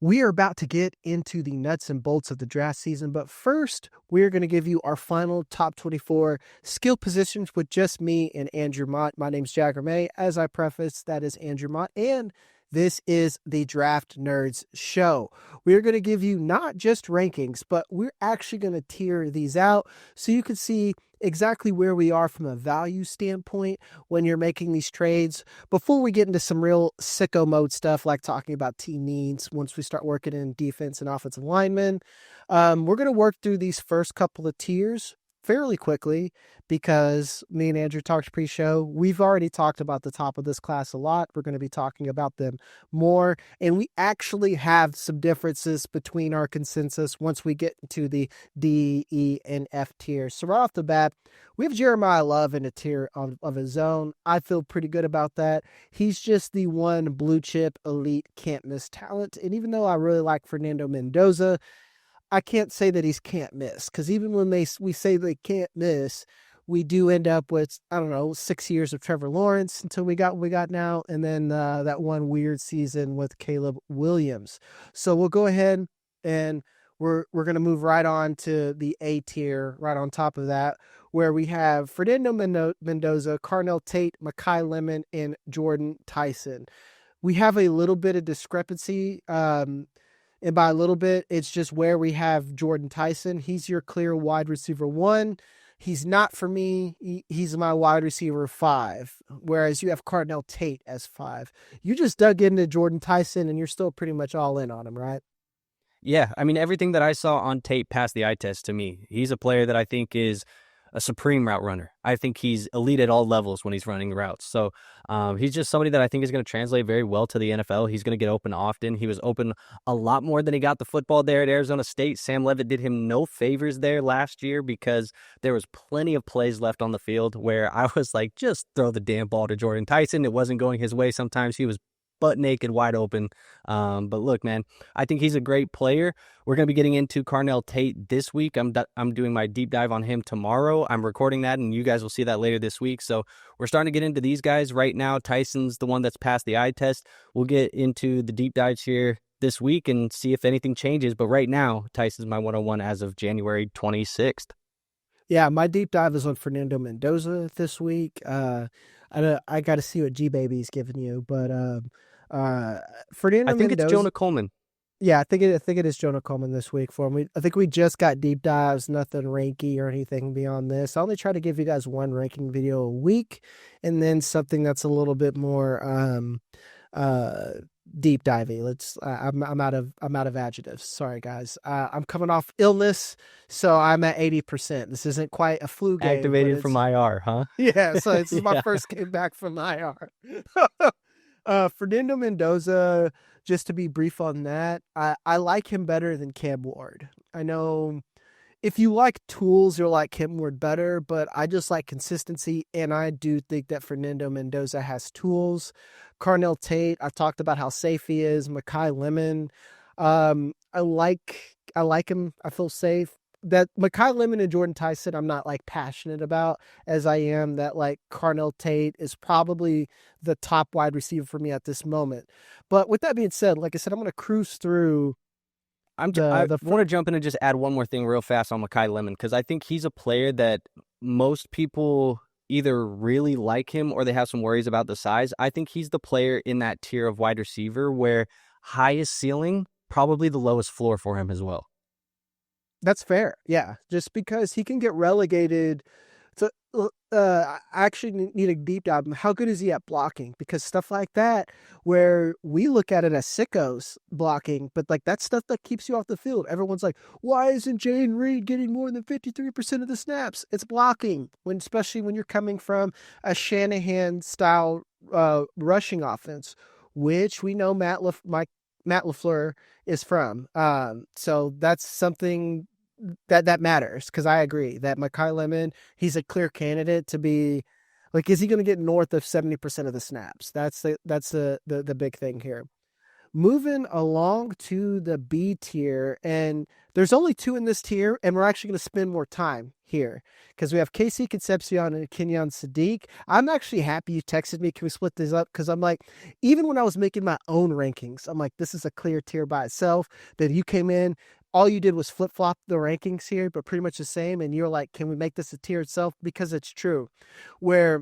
We are about to get into the nuts and bolts of the draft season, but first, we're going to give you our final top 24 skill positions with just me and Andrew Mott. My name's Jagger. As I preface, that is Andrew Mott, and this is the Draft Nerds Show. We're going to give you not just rankings, but we're actually going to tier these out so you can see exactly where we are from a value standpoint when you're making these trades before we get into some real sicko mode stuff like talking about team needs. Once we start working in defense and offensive linemen, we're going to work through these first couple of tiers fairly quickly because me and Andrew talked pre-show. We've already talked about the top of this class a lot. We're going to be talking about them more, and we actually have some differences between our consensus once we get into the D, E, and F tiers. So right off the bat, we have Jeremiyah Love in a tier of his own. I feel pretty good about that. He's just the one blue chip elite can't miss talent. And even though I really like Fernando Mendoza, I can't say that he's can't miss, because even when we say they can't miss, we do end up with, I don't know, 6 years of Trevor Lawrence until we got what we got now, and then that one weird season with Caleb Williams. So we'll go ahead and we're going to move right on to the A tier, right on top of that, where we have Fernando Mendoza, Carnell Tate, Makai Lemon, and Jordyn Tyson. We have a little bit of discrepancy. And by a little bit, it's just where we have Jordyn Tyson. He's your clear wide receiver 1. He's not for me. He's my wide receiver 5, whereas you have Carnell Tate as 5. You just dug into Jordyn Tyson, and you're still pretty much all in on him, right? Yeah, I mean, everything that I saw on tape passed the eye test to me. He's a player that I think is a supreme route runner. I think he's elite at all levels when he's running routes. So he's just somebody that I think is going to translate very well to the NFL. He's going to get open often. He was open a lot more than he got the football there at Arizona State. Sam Levitt did him no favors there last year because there was plenty of plays left on the field where I was like, just throw the damn ball to Jordyn Tyson. It wasn't going his way. Sometimes he was butt naked, wide open. But look, man, I think he's a great player. We're going to be getting into Carnell Tate this week. I'm doing my deep dive on him tomorrow. I'm recording that, and you guys will see that later this week. So we're starting to get into these guys right now. Tyson's the one that's passed the eye test. We'll get into the deep dives here this week and see if anything changes. But right now, Tyson's my 101 as of January 26th. Yeah, my deep dive is on Fernando Mendoza this week. I got to see what G Baby's giving you, but Fernando I think Mendoza. it's Jonah Coleman. Yeah, I think it is Jonah Coleman this week for him. I think we just got deep dives, nothing ranky or anything beyond this. I only try to give you guys one ranking video a week, and then something that's a little bit more deep divey. I'm out of adjectives. Sorry guys. I'm coming off illness, so I'm at 80%. This isn't quite a flu game. Activated from IR, huh? Yeah, so it's my first game back from IR. Fernando Mendoza, just to be brief on that, I like him better than Cam Ward. I know if you like tools, you'll like Cam Ward better, but I just like consistency, and I do think that Fernando Mendoza has tools. Carnell Tate, I talked about how safe he is. Makai Lemon, I like him. I feel safe. That Makai Lemon and Jordyn Tyson, I'm not like passionate about as I am that like Carnell Tate is probably the top wide receiver for me at this moment. But with that being said, like I said, I'm going to cruise through. I want to jump in and just add one more thing real fast on Makai Lemon, because I think he's a player that most people either really like him or they have some worries about the size. I think he's the player in that tier of wide receiver where highest ceiling, probably the lowest floor for him as well. That's fair. Yeah. Just because he can get relegated to, I actually need a deep dive. How good is he at blocking? Because stuff like that, where we look at it as sickos blocking, but like that's stuff that keeps you off the field. Everyone's like, why isn't Jane Reed getting more than 53% of the snaps? It's blocking, especially when you're coming from a Shanahan style rushing offense, which we know Matt LaFleur is from. So that's something that matters, because I agree that Makai Lemon, he's a clear candidate to be like, is he going to get north of 70% of the snaps? That's the big thing here. Moving along to the B tier, and there's only two in this tier, and we're actually going to spend more time here because we have KC Concepcion and Kenyon Sadiq. I'm actually happy you texted me. Can we split this up? Because I'm like, even when I was making my own rankings, I'm like, this is a clear tier by itself. Then you came in, all you did was flip flop the rankings here, but pretty much the same. And you're like, can we make this a tier itself? Because it's true. Where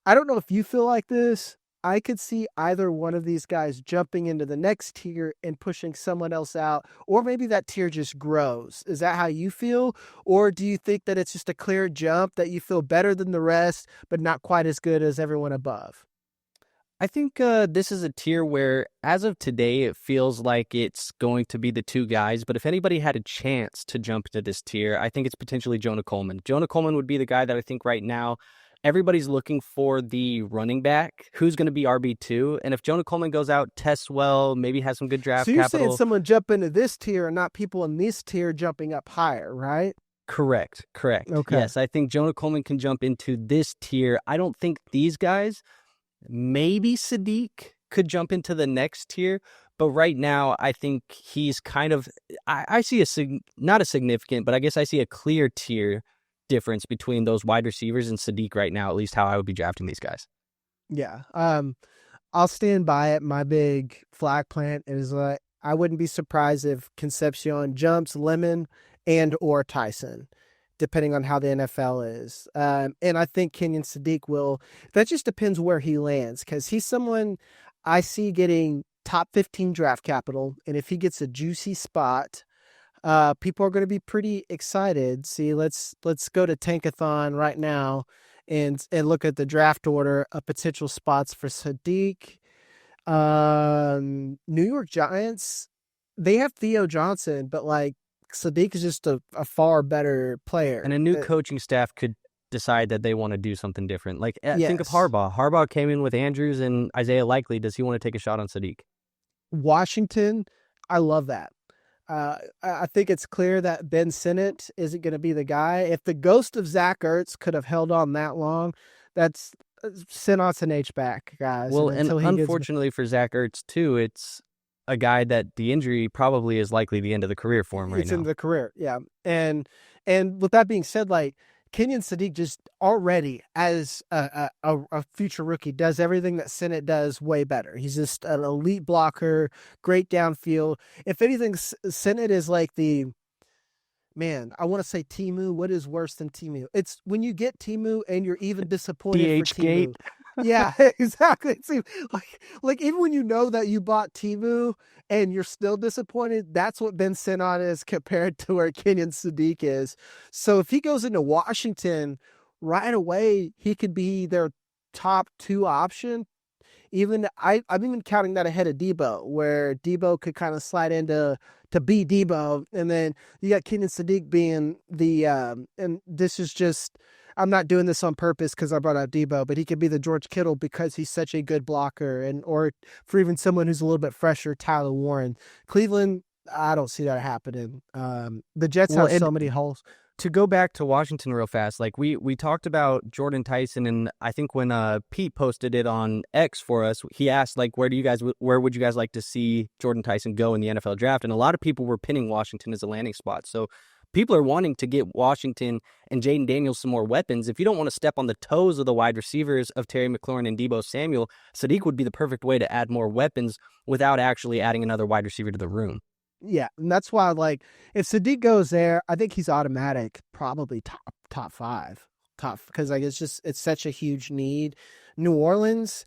I don't know if you feel like this. I could see either one of these guys jumping into the next tier and pushing someone else out, or maybe that tier just grows. Is that how you feel? Or do you think that it's just a clear jump that you feel better than the rest, but not quite as good as everyone above? I think this is a tier where, as of today, it feels like it's going to be the two guys. But if anybody had a chance to jump into this tier, I think it's potentially Jonah Coleman. Jonah Coleman would be the guy that I think right now everybody's looking for the running back who's going to be RB2. And if Jonah Coleman goes out, tests well, maybe has some good draft So you're capital. saying someone jump into this tier and not people in this tier jumping up higher, right? Correct. Okay. Yes, I think Jonah Coleman can jump into this tier. I don't think these guys, maybe Sadiq could jump into the next tier. But right now, I think he's kind of, I see not a significant, but I guess I see a clear tier difference between those wide receivers and Sadiq right now, at least how I would be drafting these guys. Yeah. I'll stand by it. My big flag plant is I wouldn't be surprised if Concepcion jumps Lemon and or Tyson, depending on how the NFL is. And I think Kenyon Sadiq will. That just depends where he lands, because he's someone I see getting top 15 draft capital. And if he gets a juicy spot, people are going to be pretty excited. See, let's go to Tankathon right now and look at the draft order of potential spots for Sadiq. New York Giants, they have Theo Johnson, but like Sadiq is just a far better player. And a new coaching staff could decide that they want to do something different. Like, think of Yes. Harbaugh. Harbaugh came in with Andrews and Isaiah Likely. Does he want to take a shot on Sadiq? Washington, I love that. I think it's clear that Ben Sinnott isn't going to be the guy. If the ghost of Zach Ertz could have held on that long, that's Sinnott's an H-back, guys. Well, and unfortunately for Zach Ertz, too, it's a guy that the injury probably is likely the end of the career for him right now. It's in the career, yeah. And with that being said, like, Kenyon Sadiq just already, as a future rookie, does everything that Sinnott does way better. He's just an elite blocker, great downfield. If anything, Sinnott is like I want to say Timu. What is worse than Timu? It's when you get Timu and you're even disappointed for Timu. Yeah, exactly. It seems like even when you know that you bought Timu and you're still disappointed, that's what Ben Sinnott is compared to where Kenyon Sadiq is. So if he goes into Washington right away, he could be their top 2 option. Even I'm even counting that ahead of Debo, where Debo could kind of slide into be Debo, and then you got Kenyon Sadiq being the and this is just, I'm not doing this on purpose because I brought out Debo, but he could be the George Kittle because he's such a good blocker, and or for even someone who's a little bit fresher, Tyler Warren. Cleveland, I don't see that happening. The Jets have so many holes. To go back to Washington real fast, like we talked about Jordyn Tyson, and I think when Pete posted it on X for us, he asked like, where would you guys like to see Jordyn Tyson go in the NFL draft? And a lot of people were pinning Washington as a landing spot. So people are wanting to get Washington and Jaden Daniels some more weapons. If you don't want to step on the toes of the wide receivers of Terry McLaurin and Deebo Samuel, Sadiq would be the perfect way to add more weapons without actually adding another wide receiver to the room. Yeah, and that's why, like, if Sadiq goes there, I think he's automatic, probably top 5, because like it's such a huge need. New Orleans,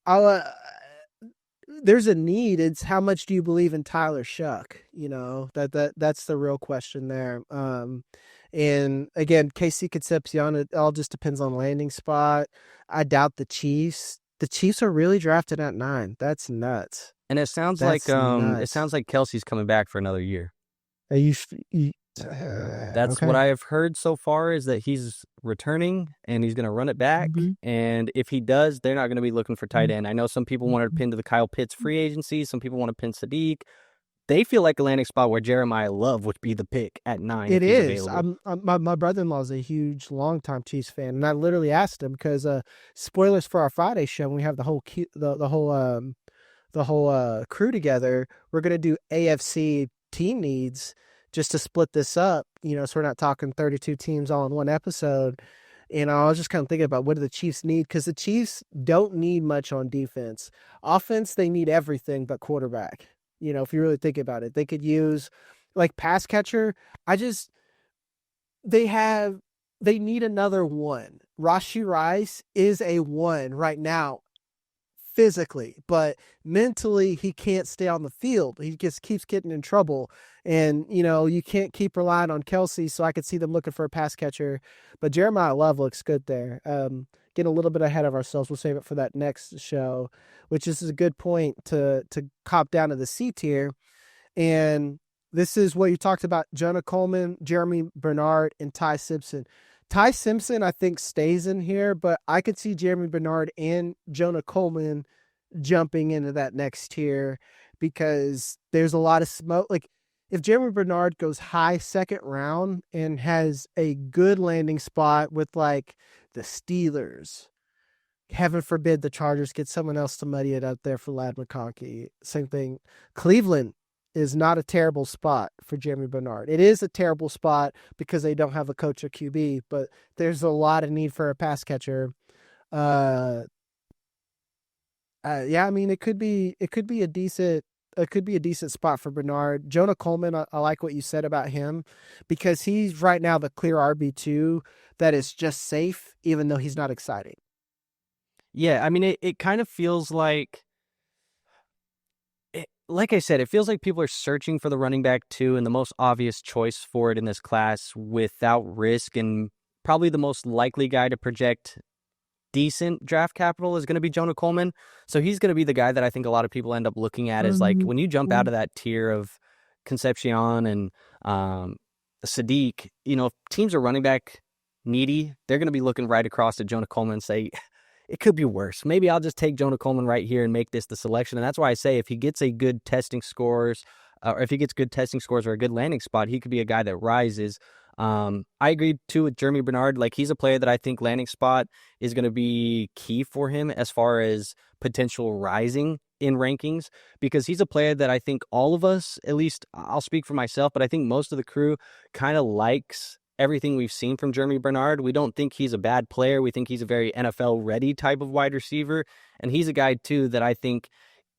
there's a need. It's how much do you believe in Tyler Shuck? You know, that's the real question there. And again, KC Concepcion, it all just depends on landing spot. I doubt the Chiefs. The Chiefs are really drafted at 9. That's nuts. And it sounds like Kelsey's coming back for another year. That's okay. What I have heard so far is that he's returning and he's going to run it back. Mm-hmm. And if he does, they're not going to be looking for tight end. I know some people wanted to pin to the Kyle Pitts free agency. Some people want to pin Sadiq. They feel like a landing spot where Jeremiyah Love would be the pick at 9. It is. My brother-in-law is a huge, longtime Chiefs fan, and I literally asked him because spoilers for our Friday show when we have the whole crew together, we're gonna do AFC team needs just to split this up. So we're not talking 32 teams all in one episode. And I was just kind of thinking about what do the Chiefs need, because the Chiefs don't need much on defense. Offense, they need everything but quarterback. If you really think about it, they could use like pass catcher. They need another one. Rashee Rice is a one right now, physically, but mentally he can't stay on the field. He just keeps getting in trouble. And, you can't keep relying on Kelsey, so I could see them looking for a pass catcher. But Jeremiyah Love looks good there. Getting a little bit ahead of ourselves. We'll save it for that next show, which is a good point to cop down to the C tier. And this is what you talked about: Jonah Coleman, Jeremy Bernard, and Ty Simpson. Ty Simpson, I think, stays in here, but I could see Jeremy Bernard and Jonah Coleman jumping into that next tier because there's a lot of smoke. Like, if Jeremy Bernard goes high second round and has a good landing spot with, like, the Steelers, heaven forbid the Chargers get someone else to muddy it up there for Ladd McConkey. Same thing. Cleveland is not a terrible spot for Jeremy Bernard. It is a terrible spot because they don't have a coach or QB, but there's a lot of need for a pass catcher. Yeah, I mean, it could be a decent spot for Bernard. Jonah Coleman, I like what you said about him because he's right now the clear RB2 that is just safe, even though he's not exciting. Yeah, I mean, it kind of feels like I said, it feels like people are searching for the running back too, and the most obvious choice for it in this class without risk, and probably the most likely guy to project decent draft capital is going to be Jonah Coleman. So he's going to be the guy that I think a lot of people end up looking at as like when you jump out of that tier of Concepcion and Sadiq, if teams are running back needy, they're going to be looking right across to Jonah Coleman and say, it could be worse. Maybe I'll just take Jonah Coleman right here and make this the selection. And that's why I say if he gets a good testing scores, or if he gets good testing scores or a good landing spot, he could be a guy that rises. I agree too with Jeremy Bernard. Like, he's a player that I think landing spot is going to be key for him as far as potential rising in rankings, because he's a player that I think all of us, at least I'll speak for myself, but I think most of the crew kind of likes everything we've seen from Jeremy Bernard. We don't think he's a bad player. We think he's a very NFL ready type of wide receiver. And he's a guy too that I think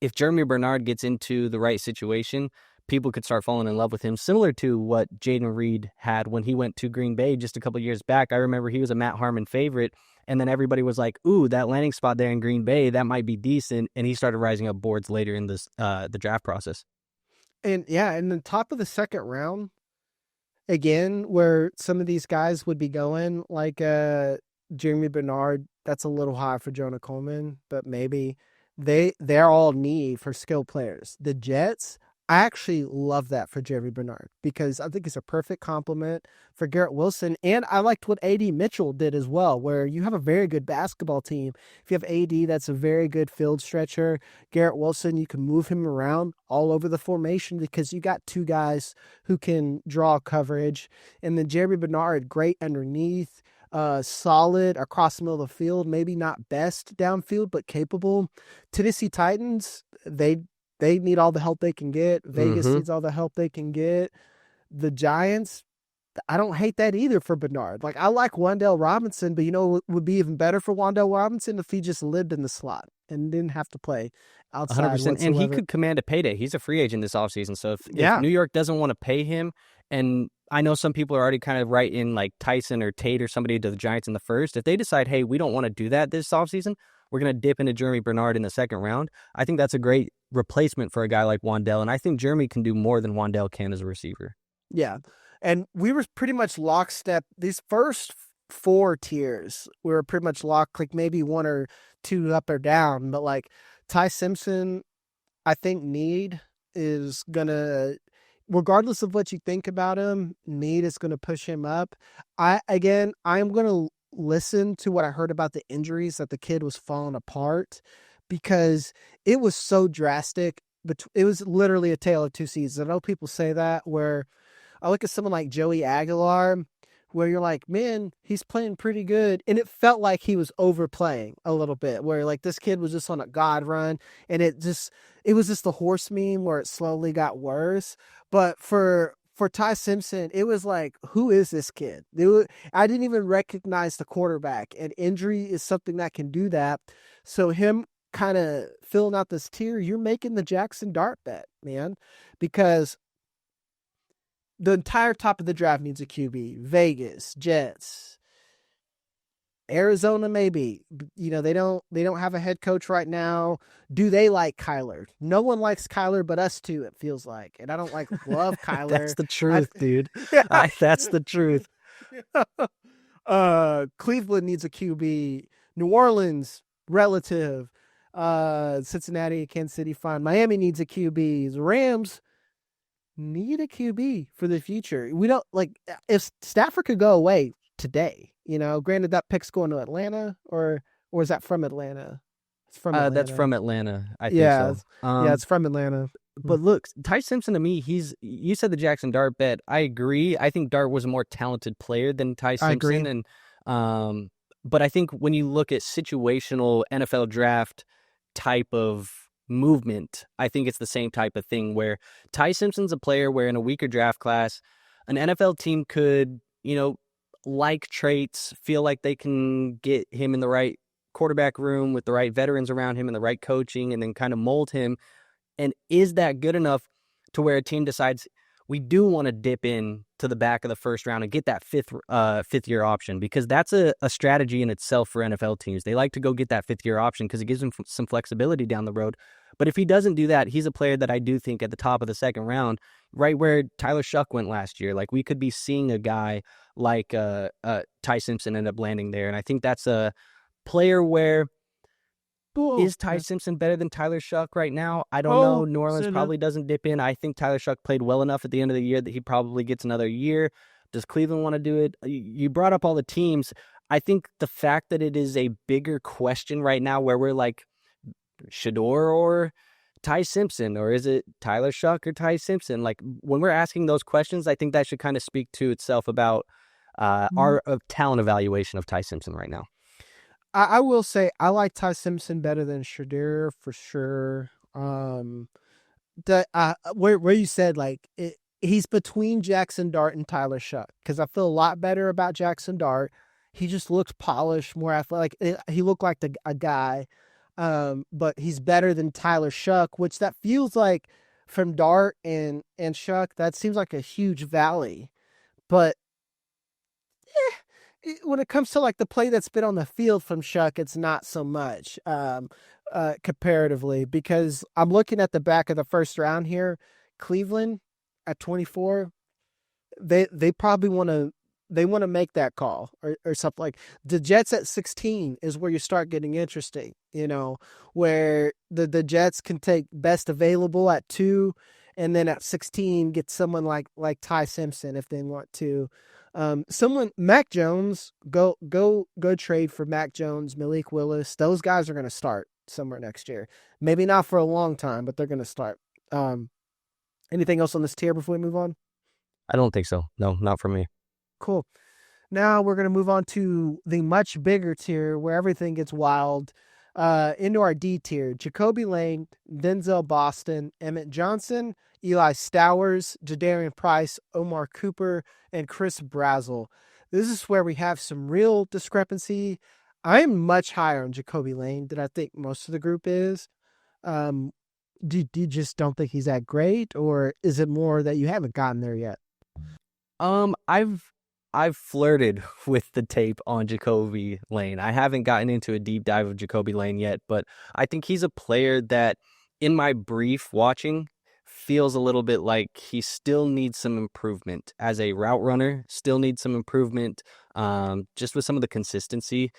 if Jeremy Bernard gets into the right situation, people could start falling in love with him, similar to what Jaden Reed had when he went to Green Bay just a couple of years back. I remember he was a Matt Harmon favorite, and then everybody was like, ooh, that landing spot there in Green Bay, that might be decent. And he started rising up boards later in this the draft process. And yeah, in the top of the second round, again, where some of these guys would be going, like Jeremy Bernard, that's a little high for Jonah Coleman, but maybe they're all need for skill players. The Jets, I actually love that for Jeremy Bernard because I think it's a perfect complement for Garrett Wilson. And I liked what A.D. Mitchell did as well, where you have a very good basketball team. If you have A.D., that's a very good field stretcher. Garrett Wilson, you can move him around all over the formation because you got two guys who can draw coverage. And then Jeremy Bernard, great underneath, solid across the middle of the field, maybe not best downfield, but capable. Tennessee Titans, they need all the help they can get. Vegas needs all the help they can get. The Giants, I don't hate that either for Bernard. Like, I like Wan'Dale Robinson, but what would be even better for Wan'Dale Robinson if he just lived in the slot and didn't have to play outside 100%. whatsoever. And he could command a payday. He's a free agent this offseason. So if New York doesn't want to pay him, and I know some people are already kind of writing like Tyson or Tate or somebody to the Giants in the first, if they decide, hey, we don't want to do that this offseason, we're going to dip into Jeremy Bernard in the second round, I think that's a great replacement for a guy like Wan'Dale. And I think Jeremy can do more than Wan'Dale can as a receiver. Yeah. And we were pretty much lockstep. These first four tiers, we were pretty much locked, like maybe one or two up or down. But like Ty Simpson, I think need is going to, regardless of what you think about him, need is going to push him up. I'm going to listen to what I heard about the injuries, that the kid was falling apart, because it was so drastic. But it was literally a tale of two seasons. I know people say that, where I look at someone like Joey Aguilar, where you're like, man, he's playing pretty good. And it felt like he was overplaying a little bit, where like this kid was just on a God run. And it was just the horse meme where it slowly got worse. But for Ty Simpson, it was like, who is this kid? I didn't even recognize the quarterback, and injury is something that can do that. So him kind of filling out this tier, you're making the Jackson Dart bet, man, because the entire top of the draft needs a QB. Vegas, Jets, Arizona, maybe. They don't have a head coach right now. Do they like Kyler? No one likes Kyler but us two, it feels like. And I don't love Kyler. That's the truth, dude. Yeah. That's the truth. Cleveland needs a QB. New Orleans, relative. Cincinnati, Kansas City, fine. Miami needs a QB. The Rams need a QB for the future. We don't if Stafford could go away today, granted that pick's going to Atlanta or is that from Atlanta? It's from Atlanta. That's from Atlanta, I think so. Yeah, it's from Atlanta. But look, Ty Simpson to me, you said the Jackson Dart bet. I agree. I think Dart was a more talented player than Ty Simpson. I agree. And but I think when you look at situational NFL draft type of movement, I think it's the same type of thing where Ty Simpson's a player where in a weaker draft class, an NFL team could, like traits, feel like they can get him in the right quarterback room with the right veterans around him and the right coaching and then kind of mold him. And is that good enough to where a team decides we do want to dip in to the back of the first round and get that fifth year option? Because that's a strategy in itself for NFL teams. They like to go get that fifth year option because it gives them some flexibility down the road. But if he doesn't do that, he's a player that I do think at the top of the second round, right where Tyler Shuck went last year, like we could be seeing a guy like Ty Simpson end up landing there. And I think that's a player where is Ty Simpson better than Tyler Shuck right now? I don't know. New Orleans probably doesn't dip in. I think Tyler Shuck played well enough at the end of the year that he probably gets another year. Does Cleveland want to do it? You brought up all the teams. I think the fact that it is a bigger question right now where we're like, Shador or Ty Simpson, or is it Tyler Shuck or Ty Simpson? Like when we're asking those questions, I think that should kind of speak to itself about our talent evaluation of Ty Simpson right now. I will say I like Ty Simpson better than Shador for sure. Where you said he's between Jackson Dart and Tyler Shuck, because I feel a lot better about Jackson Dart. He just looks polished, more athletic. He looked like a guy, but he's better than Tyler Shuck, which that feels like from Dart and Shuck. That seems like a huge valley, but when it comes to the play that's been on the field from Shuck, it's not so much comparatively, because I'm looking at the back of the first round here. Cleveland at 24, they probably want to make that call or something. Like the Jets at 16 is where you start getting interesting, where the Jets can take best available at 2, and then at 16 get someone like Ty Simpson if they want to. Mac Jones, go trade for Mac Jones, Malik Willis. Those guys are going to start somewhere next year. Maybe not for a long time, but they're going to start. Anything else on this tier before we move on? I don't think so. No, not for me. Cool. Now we're going to move on to the much bigger tier where everything gets wild. Into our D tier: Jacoby Lane, Denzel Boston, Emmett Johnson, Eli Stowers, Jadarian Price, Omar Cooper, and Chris Brazzell. This is where we have some real discrepancy. I am much higher on Jacoby Lane than I think most of the group is. Do you just don't think he's that great, or is it more that you haven't gotten there yet? I've flirted with the tape on Jacoby Lane. I haven't gotten into a deep dive of Jacoby Lane yet, but I think he's a player that in my brief watching feels a little bit like he still needs some improvement as a route runner, still needs some improvement just with some of the consistency.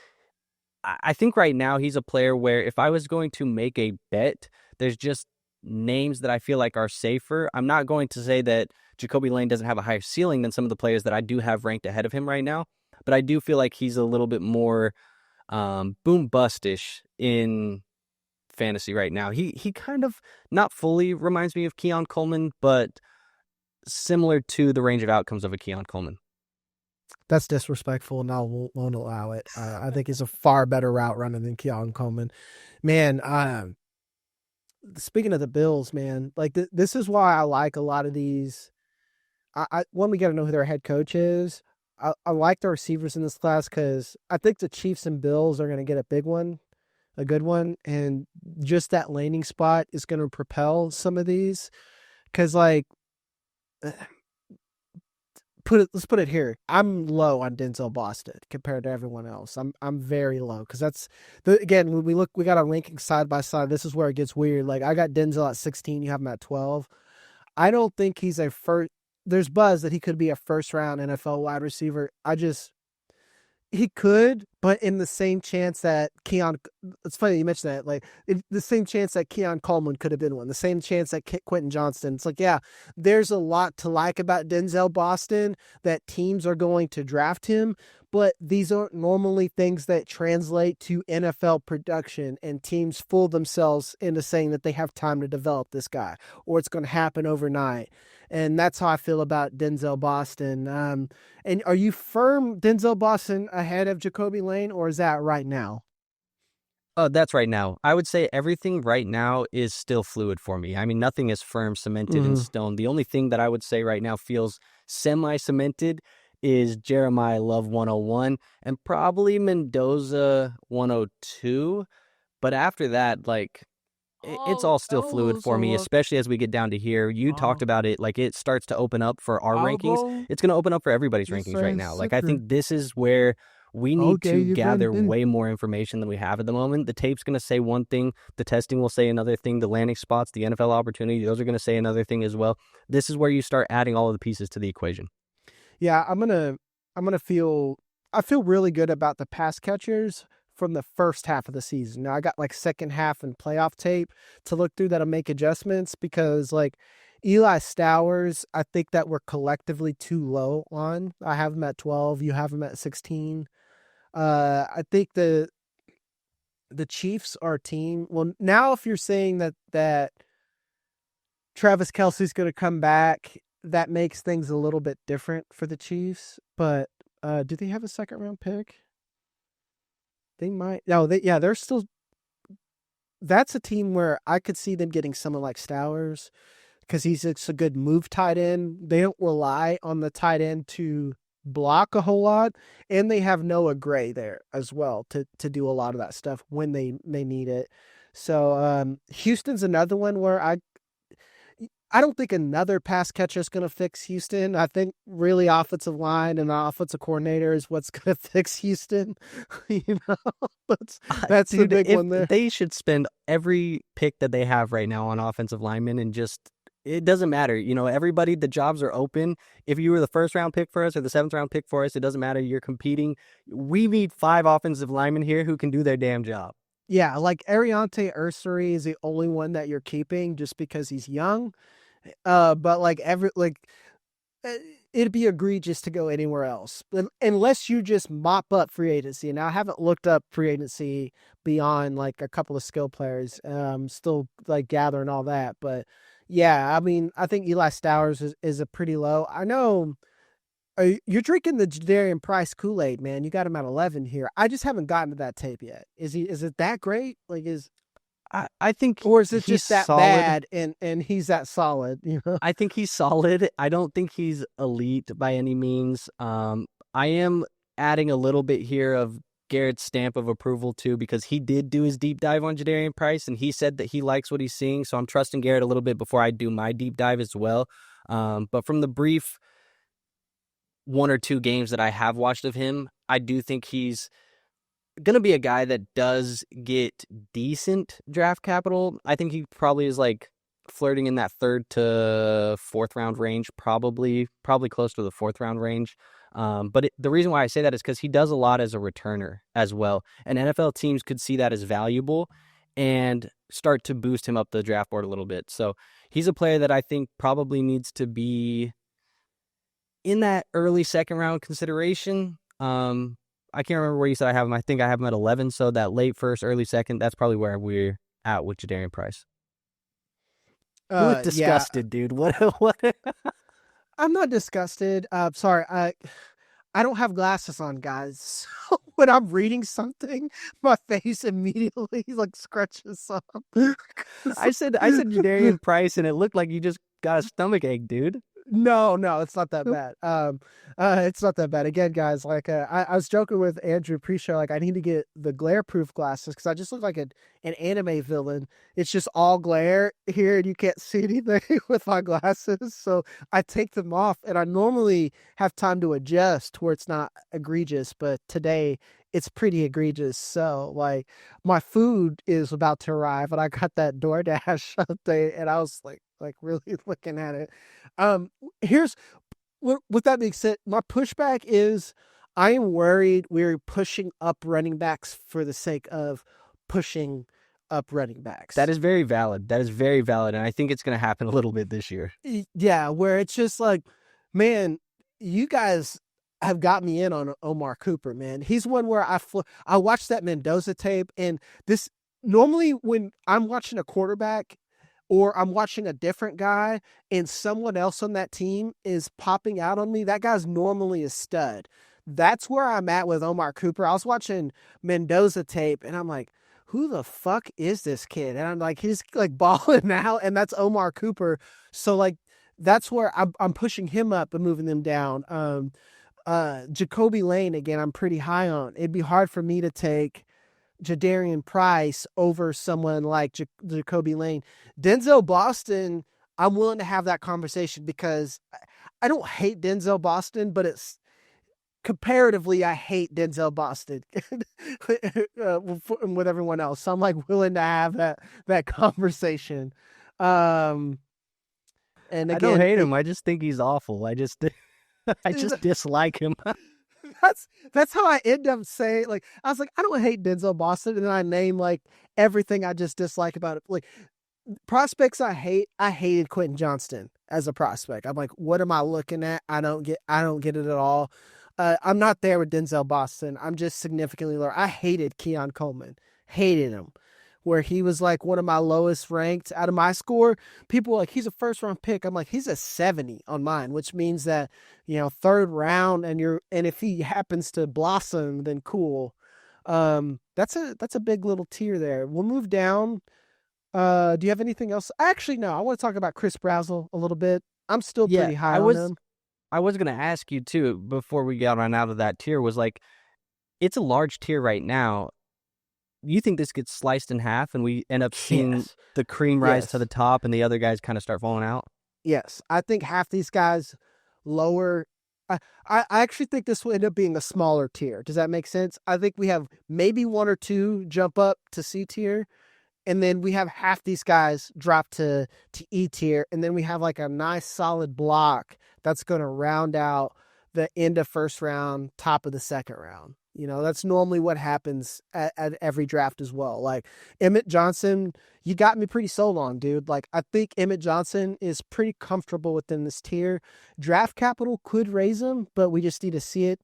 I think right now he's a player where if I was going to make a bet, there's just names that I feel like are safer. I'm not going to say that Jacoby Lane doesn't have a higher ceiling than some of the players that I do have ranked ahead of him right now, but I do feel like he's a little bit more boom bust-ish in fantasy right now. He kind of not fully reminds me of Keon Coleman, but similar to the range of outcomes of a Keon Coleman. That's disrespectful, and I won't allow it. I think he's a far better route runner than Keon Coleman. Man, speaking of the Bills, man, like this is why I like a lot of these. One, we got to know who their head coach is. I like the receivers in this class because I think the Chiefs and Bills are going to get a big one, a good one, and just that landing spot is going to propel some of these. Because like, let's put it here. I'm low on Denzel Boston compared to everyone else. I'm very low because that's again when we got our ranking side by side. This is where it gets weird. Like I got Denzel at 16, you have him at 12. I don't think he's a first. There's buzz that he could be a first round NFL wide receiver. He could, but in the same chance that it's funny you mentioned that, like the same chance that Keon Coleman could have been one, the same chance that Quentin Johnston. It's like, yeah, there's a lot to like about Denzel Boston that teams are going to draft him, but these aren't normally things that translate to NFL production, and teams fool themselves into saying that they have time to develop this guy or it's going to happen overnight. And that's how I feel about Denzel Boston. And are you firm Denzel Boston ahead of Jacoby Lane, or is that right now? Oh, that's right now. I would say everything right now is still fluid for me. I mean, nothing is firm, cemented in Mm-hmm. stone. The only thing that I would say right now feels semi-cemented is Jeremiyah Love 101 and probably Mendoza 102. But after that, like it's Oh, all still fluid those for me, are especially as we get down to here. You talked about it, like it starts to open up for our rankings. album. It's going to open up for everybody's This rankings right is now. Like I super. think this is where we need Okay, to you've been gather been. way more information than we have at the moment. The tape's going to say one thing, the testing will say another thing, the landing spots, the NFL opportunity, those are going to say another thing as well. This is where you start adding all of the pieces to the equation. Yeah, I'm gonna feel. I feel really good about the pass catchers from the first half of the season. Now I got like second half and playoff tape to look through that'll make adjustments because like Eli Stowers, I think that we're collectively too low on. I have him at 12. You have him at 16. I think the Chiefs are a team. Well, now if you're saying that Travis Kelce's going to come back, that makes things a little bit different for the Chiefs. But do they have a second round pick? They might. No, they're still. That's a team where I could see them getting someone like Stowers because he's just a good move tight end. They don't rely on the tight end to block a whole lot, and they have Noah Gray there as well to do a lot of that stuff when they need it. So Houston's another one where I don't think another pass catcher is going to fix Houston. I think really offensive line and offensive coordinator is what's going to fix Houston. you know, that's that's the Dude, big if one there. they should spend every pick that they have right now on offensive linemen and just it doesn't matter. You know, everybody, the jobs are open. If you were the first round pick for us or the seventh round pick for us, it doesn't matter. You're competing. We need 5 offensive linemen here who can do their damn job. Yeah, like Ariante Ursary is the only one that you're keeping just because he's young. But like uh, it'd be egregious to go anywhere else unless you just mop up free agency. Now I haven't looked up free agency beyond like a couple of skill players. Still like gathering all that, but yeah, I mean, I think Eli Stowers is a pretty low. I know you're drinking the Jadarian Price Kool-Aid, man. You got him at 11 here. I just haven't gotten to that tape yet. Is it that great? Like I think or is it he's just that solid. bad and he's that solid, you know? I think he's solid. I don't think he's elite by any means. I am adding a little bit here of Garrett's stamp of approval too, because he did do his deep dive on Jadarian Price, and he said that he likes what he's seeing. So I'm trusting Garrett a little bit before I do my deep dive as well. But from the brief 1 or 2 games that I have watched of him, I do think he's going to be a guy that does get decent draft capital. I think he probably is like flirting in that 3rd to 4th round range, probably close to the 4th round range. But the reason why I say that is because he does a lot as a returner as well. And NFL teams could see that as valuable and start to boost him up the draft board a little bit. So he's a player that I think probably needs to be in that early 2nd round consideration. I can't remember where you said I have him. I think I have him at 11. So that late 1st, early 2nd, that's probably where we're at with Jadarian Price. You look Yeah, disgusted, dude. What? I'm not disgusted. Sorry. I don't have glasses on, guys. So when I'm reading something, my face immediately like scratches up. I said Jadarian Price, and it looked like you just got a stomach ache, dude. No, it's not that bad. It's not that bad. Again, guys, like I was joking with Andrew pre-show, like I need to get the glare-proof glasses because I just look like an anime villain. It's just all glare here, and you can't see anything with my glasses. So I take them off, and I normally have time to adjust where it's not egregious, but today it's pretty egregious. So like my food is about to arrive, and I got that DoorDash update, and I was like really looking at it. Here's with that being said, my pushback is I am worried we're pushing up running backs for the sake of pushing up running backs. That is very valid. And I think it's going to happen a little bit this year. Yeah, where it's just like, man, you guys have got me in on Omar Cooper, man. He's one where I watched that Mendoza tape, and this normally when I'm watching a quarterback or I'm watching a different guy and someone else on that team is popping out on me, that guy's normally a stud. That's where I'm at with Omar Cooper. I was watching Mendoza tape, and I'm like, who the fuck is this kid? And I'm like, he's like balling out, and that's Omar Cooper. So like, that's where I'm pushing him up and moving them down. Jacoby Lane, again, I'm pretty high on. It'd be hard for me to take Jadarian Price over someone like Jacoby Lane. Denzel Boston, I'm willing to have that conversation because I don't hate Denzel Boston, but it's comparatively, I hate Denzel Boston with everyone else. So I'm like willing to have that conversation. And again, I don't hate him. I just think he's awful. I just dislike him. That's how I end up saying, like, I was like, I don't hate Denzel Boston, and then I name like everything I just dislike about it. Like prospects I hated Quentin Johnston as a prospect. I'm like, what am I looking at? I don't get it at all. I'm not there with Denzel Boston. I'm just significantly lower. I hated Keon Coleman. Hated him. Where he was like one of my lowest ranked out of my score. People were like, he's a first round pick. I'm like, he's a 70 on mine, which means that, third round, and if he happens to blossom, then cool. That's a big little tier there. We'll move down. Do you have anything else? Actually, no, I want to talk about Chris Brazzell a little bit. I'm still pretty high on him. I was going to ask you too, before we got on out of that tier, was like, it's a large tier right now. You think this gets sliced in half and we end up seeing the cream rise to the top and the other guys kind of start falling out? Yes. I think half these guys lower. I actually think this will end up being a smaller tier. Does that make sense? I think we have maybe one or two jump up to C tier, and then we have half these guys drop to E tier, and then we have like a nice solid block that's going to round out the end of first round, top of the second round. That's normally what happens at every draft as well. Like Emmett Johnson, you got me pretty sold on, dude. Like I think Emmett Johnson is pretty comfortable within this tier. Draft capital could raise him, but we just need to see it.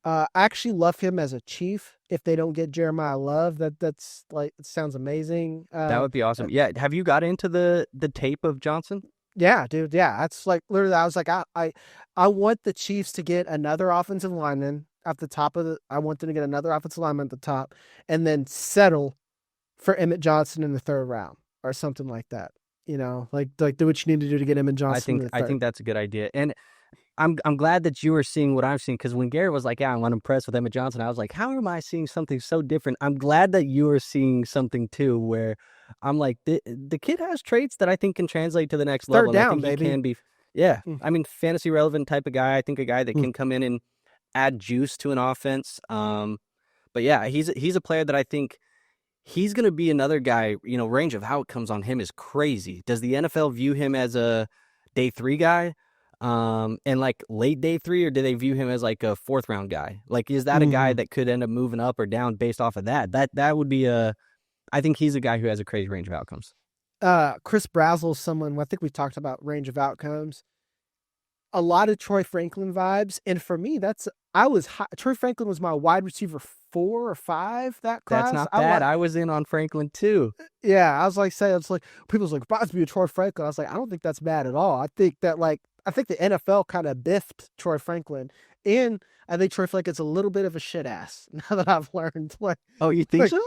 I actually love him as a Chief. If they don't get Jeremiyah Love, that's like, it sounds amazing. That would be awesome. Yeah. Have you got into the tape of Johnson? Yeah, dude. Yeah. That's like literally, I was like, I want the Chiefs to get another offensive lineman at the top I want them to get another offensive lineman at the top and then settle for Emmett Johnson in the third round or something like that. Like do what you need to do to get Emmett Johnson. I think that's a good idea. And I'm glad that you are seeing what I'm seeing, because when Garrett was like, yeah, I'm unimpressed with Emmett Johnson, I was like, how am I seeing something so different? I'm glad that you are seeing something too, where I'm like, the kid has traits that I think can translate to the next level. Third down, I think baby. He can be, yeah. I mean, fantasy relevant type of guy. I think a guy that can come in and add juice to an offense. But yeah, he's a player that I think he's going to be another guy. Range of outcomes on him is crazy. Does the NFL view him as a day 3 guy, and like late day 3, or do they view him as like a 4th round guy? Like, is that a guy that could end up moving up or down based off of that? That would be I think he's a guy who has a crazy range of outcomes. Chris Brazzell, someone I think we talked about range of outcomes. A lot of Troy Franklin vibes, and for me, Troy Franklin was my wide receiver 4 or 5 that class. That's not bad. I was in on Franklin too. Yeah, I was like saying, it's like people's like, about to be a Troy Franklin. I was like, I don't think that's bad at all. I think the NFL kind of biffed Troy Franklin, And I think Troy Flacco's a little bit of a shit ass now that I've learned. Oh, you think like so?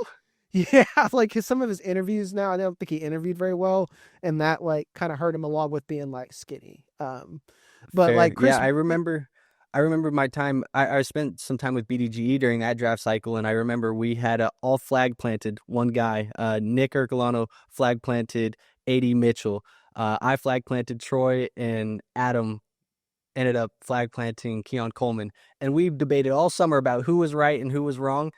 yeah, like some of his interviews now, I don't think he interviewed very well, and that like kind of hurt him along with being like skinny. But Fair. like Yeah, Chris, I remember my time. I spent some time with BDGE during that draft cycle, and I remember we had all flag planted one guy, Nick Ercolano flag planted AD Mitchell. I flag planted Troy, and Adam ended up flag planting Keon Coleman. And we debated all summer about who was right and who was wrong.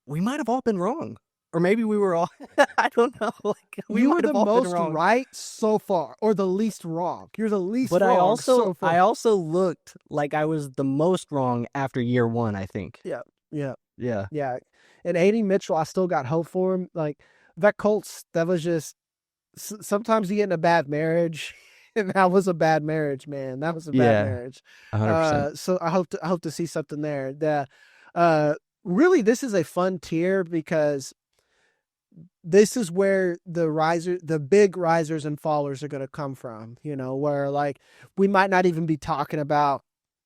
We might have all been wrong. Or maybe we were all, I don't know. Like, we you were might the have all been most wrong. right so far, or the least wrong. You're the least But wrong so I far. also looked like I was the most wrong after year one, I think. Yeah, yeah, Yeah. yeah. And AD Mitchell, I still got hope for him. Like that Colts, that was just sometimes you get in a bad marriage. And that was a bad marriage, man. That was a bad Yeah. marriage. 100%. So I hope to see something there. Really, this is a fun tier because this is where the big risers and fallers are going to come from. You know, where like we might not even be talking about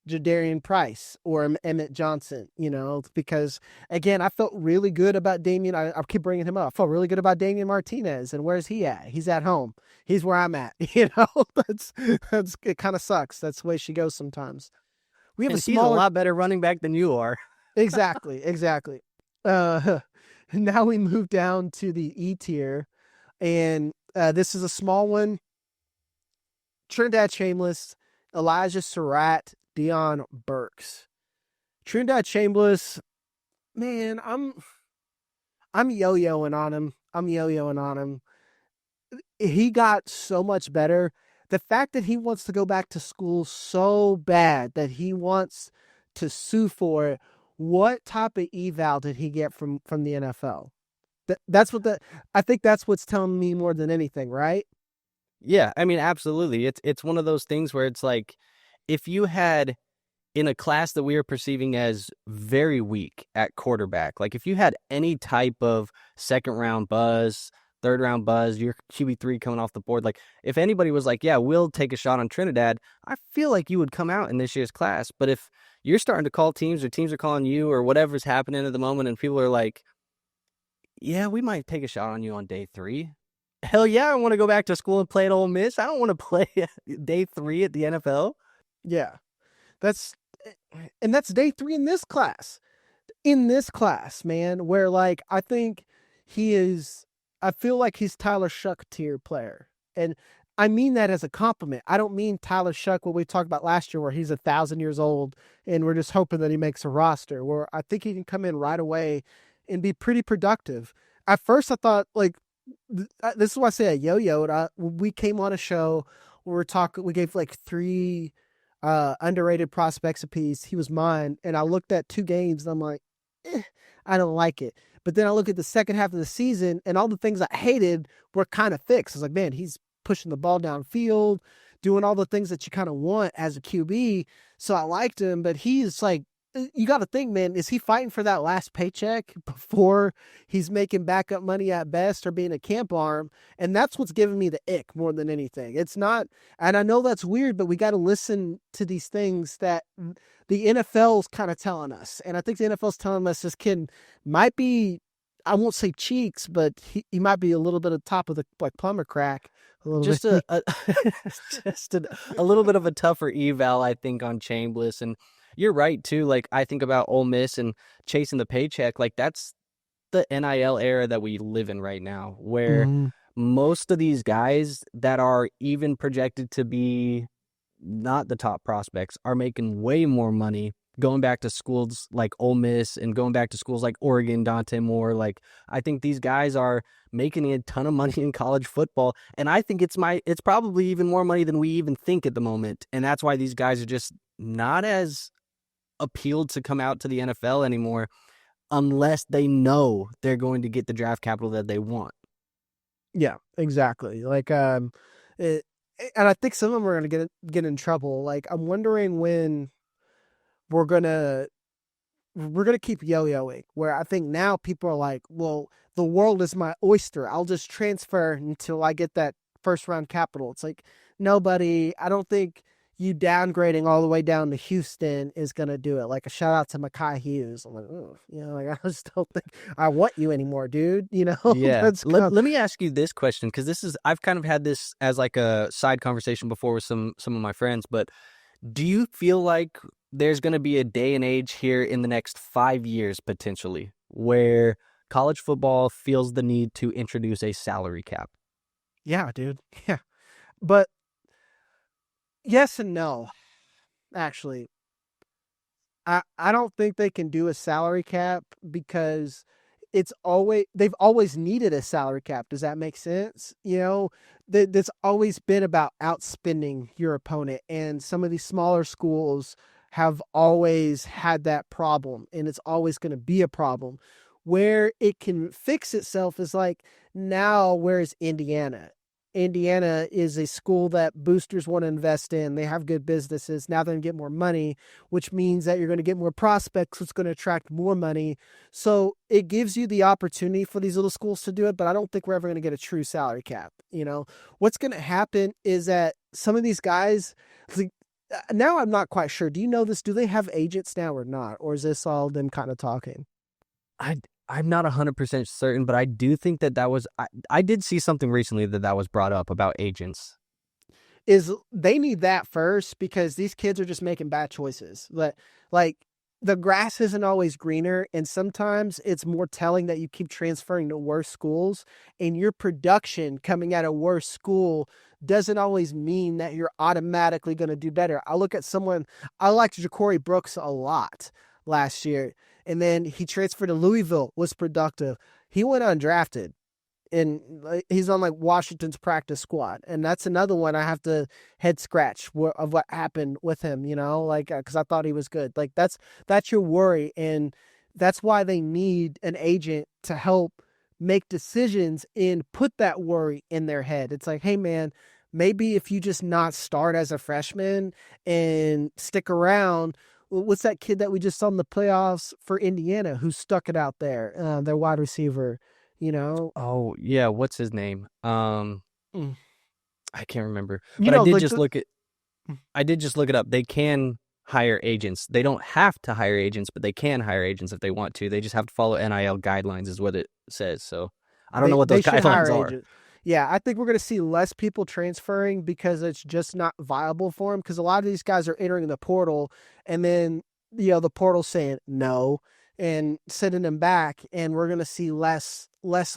Jadarian Price or Emmett Johnson, you know, because again, I felt really good about Damian. I keep bringing him up. I felt really good about Damian Martinez. And where's he at? He's at home. He's where I'm at. You know, that's it. Kind of sucks. That's the way she goes sometimes. We have And a he's a smaller. lot better running back than you are. Exactly. Uh, now we move down to the E tier, and this is a small one. Trinidad Chambliss, Elijah Surratt, Dion Burks. Trinidad Chambliss, man, I'm yo-yoing on him. He got so much better. The fact that he wants to go back to school so bad that he wants to sue for it. What type of eval did he get from the NFL? That's what I think that's what's telling me more than anything, right? Yeah, I mean, absolutely. It's one of those things where it's like if you had in a class that we are perceiving as very weak at quarterback, like if you had any type of second round buzz, third round buzz, your QB3 coming off the board, like if anybody was like, yeah, we'll take a shot on Trinidad, I feel like you would come out in this year's class. But if you're starting to call teams or teams are calling you or whatever's happening at the moment and people are like, yeah, we might take a shot on you on day 3. Hell yeah, I want to go back to school and play at Ole Miss. I don't want to play day 3 at the NFL. Yeah. That's day 3 in this class. In this class, man, where like I think I feel like he's Tyler Shuck tier player. And I mean that as a compliment. I don't mean Tyler Shuck, what we talked about last year, where he's 1,000 years old and we're just hoping that he makes a roster, where I think he can come in right away and be pretty productive. At first, I thought, like, this is why I say a yo-yo. We came on a show where we gave like 3 underrated prospects apiece. He was mine. And I looked at 2 games and I'm like, I don't like it. But then I look at the second half of the season and all the things I hated were kind of fixed. I was like, man, he's pushing the ball downfield, doing all the things that you kind of want as a QB. So I liked him, but he's like, you got to think, man, is he fighting for that last paycheck before he's making backup money at best or being a camp arm? And that's what's giving me the ick more than anything. It's not, and I know that's weird, but we got to listen to these things that the NFL's kind of telling us. And I think the NFL's telling us this kid might be, I won't say cheeks, but he might be a little bit of top of the like plumber crack. A little Just bit. just a little bit of a tougher eval, I think, on Chambliss. And you're right, too. Like, I think about Ole Miss and chasing the paycheck. Like, that's the NIL era that we live in right now, where most of these guys that are even projected to be not the top prospects are making way more money going back to schools like Ole Miss and going back to schools like Oregon, Dante Moore. Like, I think these guys are making a ton of money in college football. And I think it's probably even more money than we even think at the moment. And that's why these guys are just not as appealed to come out to the NFL anymore unless they know they're going to get the draft capital that they want. Yeah, exactly. Like, and I think some of them are going to get in trouble. Like, I'm wondering when we're gonna keep yo-yoing. Where I think now people are like, well, the world is my oyster. I'll just transfer until I get that first round capital. It's like, nobody. I don't think you downgrading all the way down to Houston is going to do it. Like a shout out to Makai Hughes. I'm like, like I just don't think I want you anymore, dude. Yeah. That's Let me ask you this question, because I've kind of had this as like a side conversation before with some of my friends, but do you feel like there's going to be a day and age here in the next 5 years potentially where college football feels the need to introduce a salary cap? Yeah, dude. Yeah. But yes and no, actually. I don't think they can do a salary cap because they've always needed a salary cap. Does that make sense? That's always been about outspending your opponent, and some of these smaller schools have always had that problem, and it's always going to be a problem. Where it can fix itself is like now, where is Indiana? Indiana is a school that boosters want to invest in. They have good businesses. Now they're going to get more money, which means that you're going to get more prospects, which is going to attract more money. So it gives you the opportunity for these little schools to do it, but I don't think we're ever going to get a true salary cap. What's going to happen is that some of these guys, now I'm not quite sure. Do you know this? Do they have agents now or not? Or is this all them kind of talking? I'm not 100% certain, but I do think that was... I did see something recently that was brought up about agents. They need that first because these kids are just making bad choices. Like the grass isn't always greener, and sometimes it's more telling that you keep transferring to worse schools, and your production coming at a worse school doesn't always mean that you're automatically going to do better. I liked Ja'Cory Brooks a lot last year. And then he transferred to Louisville, was productive. He went undrafted, and he's on like Washington's practice squad. And that's another one I have to head scratch of what happened with him, because I thought he was good. Like that's your worry. And that's why they need an agent to help make decisions and put that worry in their head. It's like, hey man, maybe if you just not start as a freshman and stick around. What's that kid that we just saw in the playoffs for Indiana who stuck it out there? Their wide receiver, Oh yeah, what's his name? Mm. I can't remember. But I did just look it up. They can hire agents. They don't have to hire agents, but they can hire agents if they want to. They just have to follow NIL guidelines, is what it says. So I don't know what those guidelines are. Agents. Yeah, I think we're going to see less people transferring because it's just not viable for them. Because a lot of these guys are entering the portal, and then the portal saying no and sending them back, and we're going to see less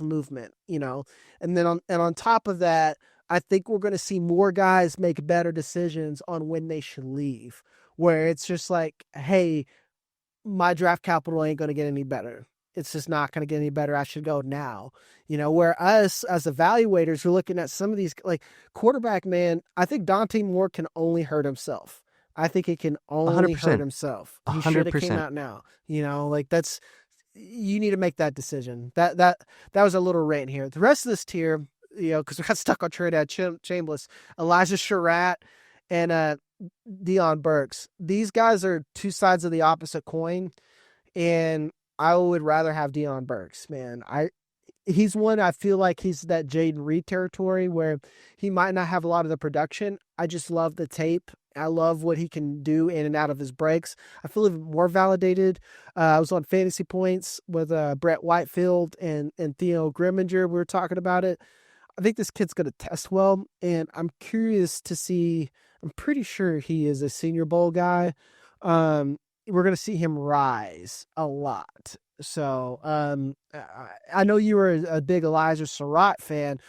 movement. And then on top of that, I think we're going to see more guys make better decisions on when they should leave. Where it's just like, hey, my draft capital ain't going to get any better. It's just not going to get any better. I should go now. Where us as evaluators, we're looking at some of these, like quarterback, man, I think Dante Moore can only hurt himself. I think he can only 100%. Hurt himself. He should have came out now. You need to make that decision. That was a little rant here. The rest of this tier, because we got stuck on Trinidad Chambliss, Elijah Surratt, and Deion Burks. These guys are two sides of the opposite coin, and I would rather have Deion Burks, man. He's one, I feel like he's that Jaden Reed territory where he might not have a lot of the production. I just love the tape. I love what he can do in and out of his breaks. I feel even more validated. I was on Fantasy Points with Brett Whitefield and Theo Grimminger. We were talking about it. I think this kid's going to test well, and I'm curious to see. I'm pretty sure he is a Senior Bowl guy. We're going to see him rise a lot. So I know you were a big Elijah Surratt fan.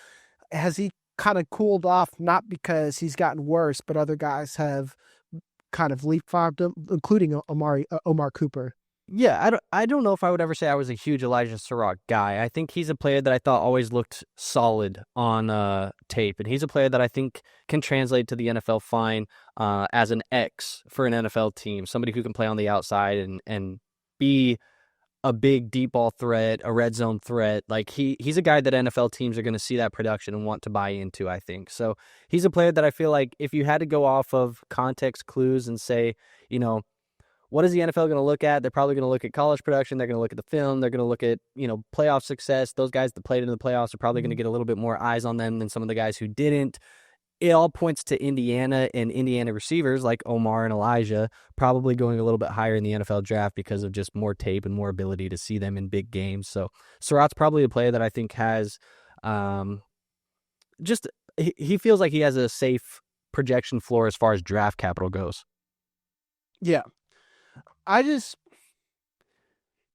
Has he kind of cooled off, not because he's gotten worse, but other guys have kind of leapfrogged him, including Omar Cooper? Yeah, I don't know if I would ever say I was a huge Elijah Surratt guy. I think he's a player that I thought always looked solid on tape, and he's a player that I think can translate to the NFL fine as an X for an NFL team, somebody who can play on the outside and be a big deep ball threat, a red zone threat. Like he's a guy that NFL teams are going to see that production and want to buy into, I think. So he's a player that I feel like if you had to go off of context clues and say, what is the NFL going to look at? They're probably going to look at college production. They're going to look at the film. They're going to look at, playoff success. Those guys that played in the playoffs are probably going to get a little bit more eyes on them than some of the guys who didn't. it all points to Indiana and Indiana receivers like Omar and Elijah probably going a little bit higher in the NFL draft because of just more tape and more ability to see them in big games. So Surratt's probably a player that I think has just he feels like he has a safe projection floor as far as draft capital goes. Yeah. I just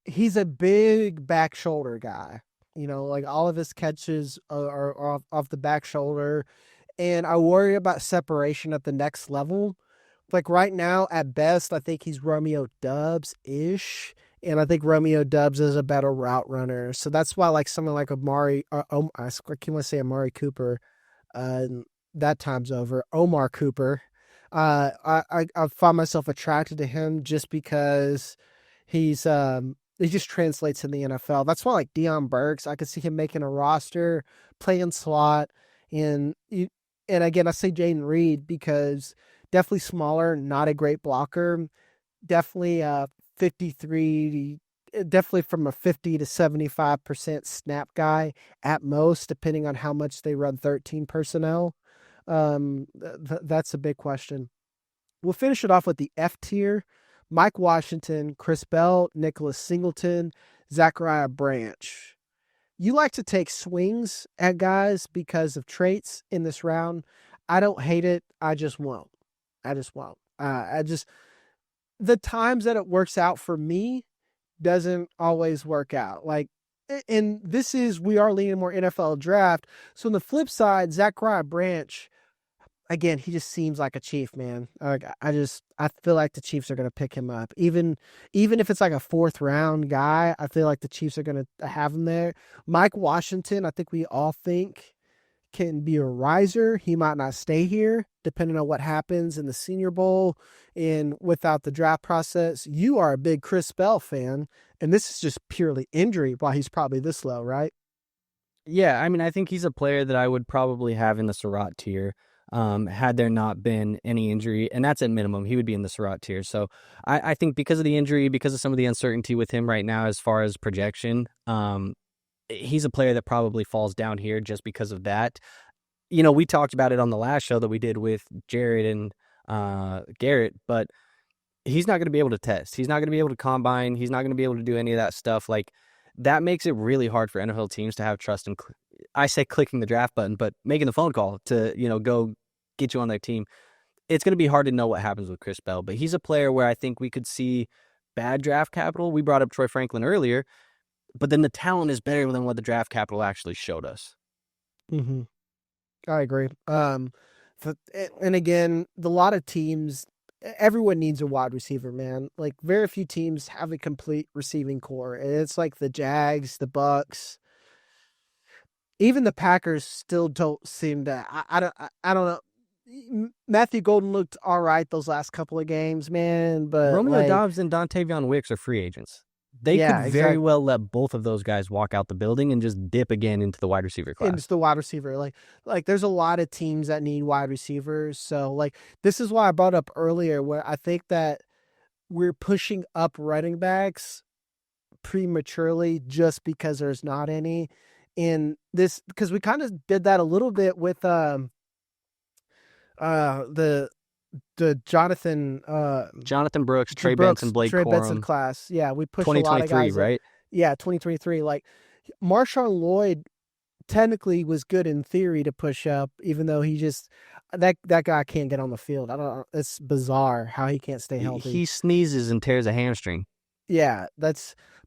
he's a big back shoulder guy. Like all of his catches are off the back shoulder. And I worry about separation at the next level. Like right now, at best, I think he's Romeo Dubs-ish. And I think Romeo Dubs is a better route runner. So that's why like someone like Amari, I can't want to say Amari Cooper. Uh, that time's over. Omar Cooper. I find myself attracted to him just because he's he just translates in the NFL. That's why like Deion Burks, I could see him making a roster, playing slot, and again I say Jaden Reed because definitely smaller, not a great blocker, definitely 53, definitely from a 50 to 75% snap guy at most, depending on how much they run 13 personnel. That's a big question. We'll finish it off with the F tier. Mike Washington, Chris Bell, Nicholas Singleton, Zachariah Branch. You like to take swings at guys because of traits in this round. I don't hate it. I just won't. The times that it works out for me doesn't always work out. Like, and we are leaning more NFL draft. So on the flip side, Zachariah Branch, again, he just seems like a Chief, man. I feel like the Chiefs are going to pick him up. Even if it's like a 4th round guy, I feel like the Chiefs are going to have him there. Mike Washington, I think we all think can be a riser. He might not stay here depending on what happens in the Senior Bowl and without the draft process. You are a big Chris Bell fan, and this is just purely injury why he's probably this low, right? Yeah, I mean, I think he's a player that I would probably have in the Surratt tier. Had there not been any injury, and that's at minimum, he would be in the Surratt tier. So I think because of the injury, because of some of the uncertainty with him right now as far as projection, he's a player that probably falls down here just because of that. We talked about it on the last show that we did with Jared and Garrett, but he's not going to be able to test. He's not going to be able to combine. He's not going to be able to do any of that stuff. Like, that makes it really hard for NFL teams to have trust in, I say clicking the draft button, but making the phone call to, go get you on their team. It's going to be hard to know what happens with Chris Bell, but he's a player where I think we could see bad draft capital. We brought up Troy Franklin earlier, but then the talent is better than what the draft capital actually showed us. Mm-hmm. I agree. And again, a lot of teams, everyone needs a wide receiver, man. Like, very few teams have a complete receiving core. And it's like the Jags, the Bucks, even the Packers still don't seem to. I don't know. Matthew Golden looked all right those last couple of games, man. But Romeo Doubs and Dontavion Wicks are free agents. They could very well let both of those guys walk out the building and just dip again into the wide receiver class. Into the wide receiver. Like there's a lot of teams that need wide receivers. So, like, this is why I brought up earlier where I think that we're pushing up running backs prematurely just because there's not any. In this, because we kind of did that a little bit with the Jonathan Brooks, Trey Benson, Blake Corum. Benson class. Yeah, we pushed a lot of guys. Right? Yeah, 2023. Like, Marshawn Lloyd technically was good in theory to push up, even though he just that guy can't get on the field. I don't know. It's bizarre how he can't stay healthy. He sneezes and tears a hamstring. Yeah,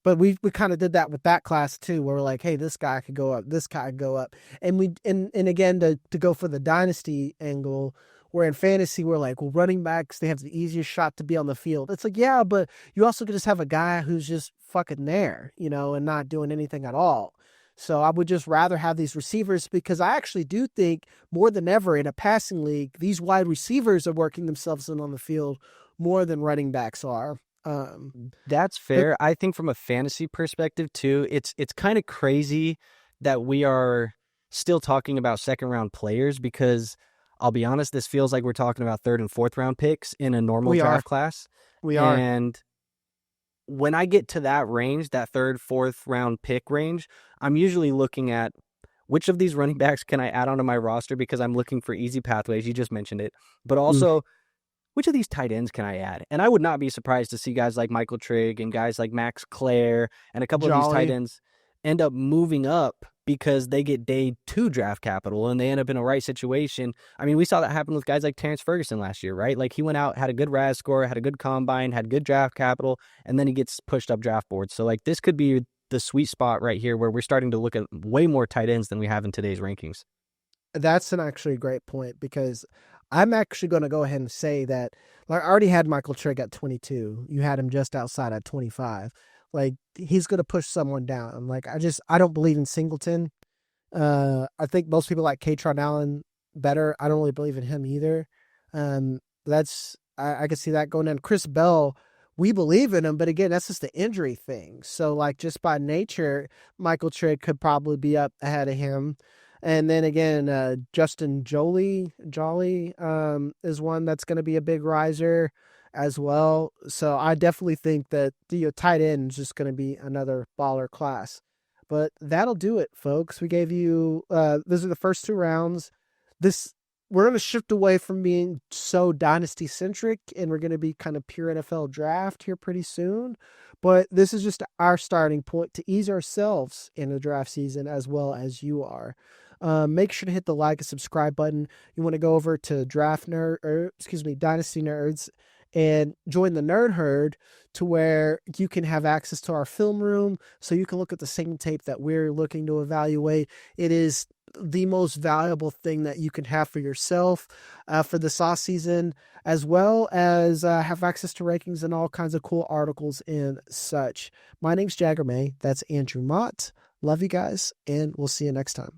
but we kind of did that with that class too, where we're like, hey, this guy could go up, this guy could go up. And again, to go for the dynasty angle, where in fantasy we're like, well, running backs, they have the easiest shot to be on the field. It's like, yeah, but you also could just have a guy who's just fucking there, and not doing anything at all. So I would just rather have these receivers, because I actually do think more than ever in a passing league, these wide receivers are working themselves in on the field more than running backs are. That's fair. I think from a fantasy perspective too, it's kind of crazy that we are still talking about 2nd round players, because I'll be honest, this feels like we're talking about 3rd and 4th round picks in a normal draft class. We are. And when I get to that range, that 3rd, 4th round pick range, I'm usually looking at which of these running backs can I add onto my roster because I'm looking for easy pathways? You just mentioned it. But also, which of these tight ends can I add? And I would not be surprised to see guys like Michael Trigg and guys like Max Clare and a couple of these tight ends end up moving up because they get day 2 draft capital and they end up in a right situation. I mean, we saw that happen with guys like Terrence Ferguson last year, right? Like he went out, had a good RAS score, had a good combine, had good draft capital, and then he gets pushed up draft boards. So like this could be the sweet spot right here where we're starting to look at way more tight ends than we have in today's rankings. That's an actually great point, because I'm actually going to go ahead and say that, like, I already had Michael Trigg at 22. You had him just outside at 25. Like, he's going to push someone down. Like, I don't believe in Singleton. I think most people like Katron Allen better. I don't really believe in him either. I can see that going in. Chris Bell, we believe in him, but again, that's just the injury thing. So, like, just by nature, Michael Trigg could probably be up ahead of him. And then again, Justin Jolly is one that's going to be a big riser as well. So I definitely think that the tight end is just going to be another baller class. But that'll do it, folks. We gave you those are the first 2 rounds. We're going to shift away from being so dynasty centric, and we're going to be kind of pure NFL draft here pretty soon. But this is just our starting point to ease ourselves in the draft season as well as you are. Make sure to hit the like and subscribe button. You want to go over to Dynasty Nerds and join the Nerd Herd, to where you can have access to our film room so you can look at the same tape that we're looking to evaluate. It is the most valuable thing that you can have for yourself for this off season, as well as have access to rankings and all kinds of cool articles and such. My name's Jagger May. That's Andrew Mott. Love you guys, and we'll see you next time.